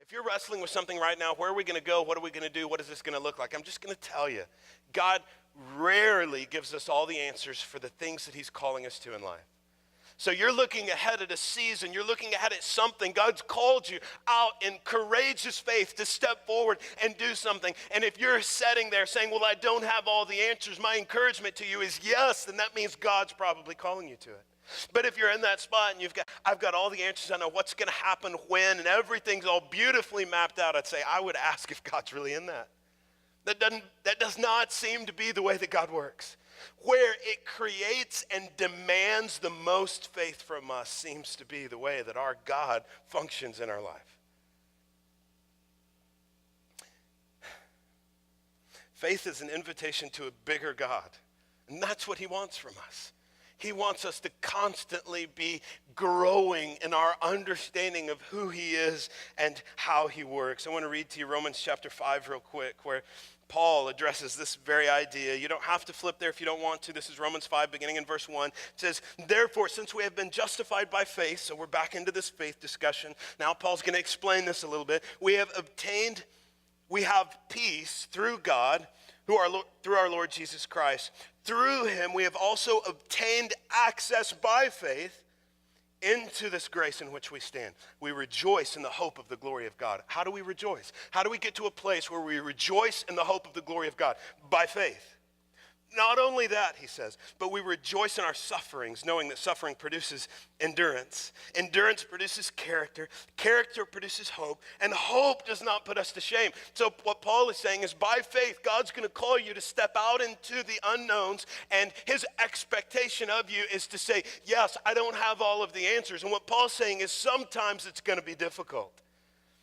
If you're wrestling with something right now, where are we going to go? What are we going to do? What is this going to look like? I'm just going to tell you, God rarely gives us all the answers for the things that he's calling us to in life. So you're looking ahead at a season, you're looking ahead at something. God's called you out in courageous faith to step forward and do something. And if you're sitting there saying, well, I don't have all the answers, my encouragement to you is yes, then that means God's probably calling you to it. But if you're in that spot and I've got all the answers, I know what's going to happen when, and everything's all beautifully mapped out, I'd say I would ask if God's really in that. That does not seem to be the way that God works. Where it creates and demands the most faith from us seems to be the way that our God functions in our life. Faith is an invitation to a bigger God, and that's what he wants from us. He wants us to constantly be growing in our understanding of who he is and how he works. I want to read to you Romans chapter 5 real quick, where Paul addresses this very idea. You don't have to flip there if you don't want to. This is Romans 5, beginning in verse 1. It says, therefore, since we have been justified by faith, so we're back into this faith discussion. Now Paul's going to explain this a little bit. We have peace through God, through our Lord Jesus Christ. Through him, we have also obtained access by faith into this grace in which we stand. We rejoice in the hope of the glory of God. How do we rejoice? How do we get to a place where we rejoice in the hope of the glory of God? By faith. Not only that, he says, but we rejoice in our sufferings, knowing that suffering produces endurance. Endurance produces character. Character produces hope. And hope does not put us to shame. So what Paul is saying is by faith, God's going to call you to step out into the unknowns. And his expectation of you is to say, yes, I don't have all of the answers. And what Paul's saying is sometimes it's going to be difficult.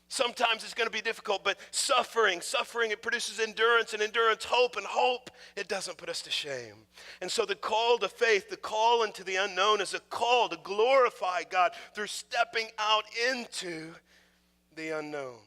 Sometimes it's going to be difficult, but suffering, it produces endurance, and endurance, hope, and hope, it doesn't put us to shame. And so the call to faith, the call into the unknown is a call to glorify God through stepping out into the unknown.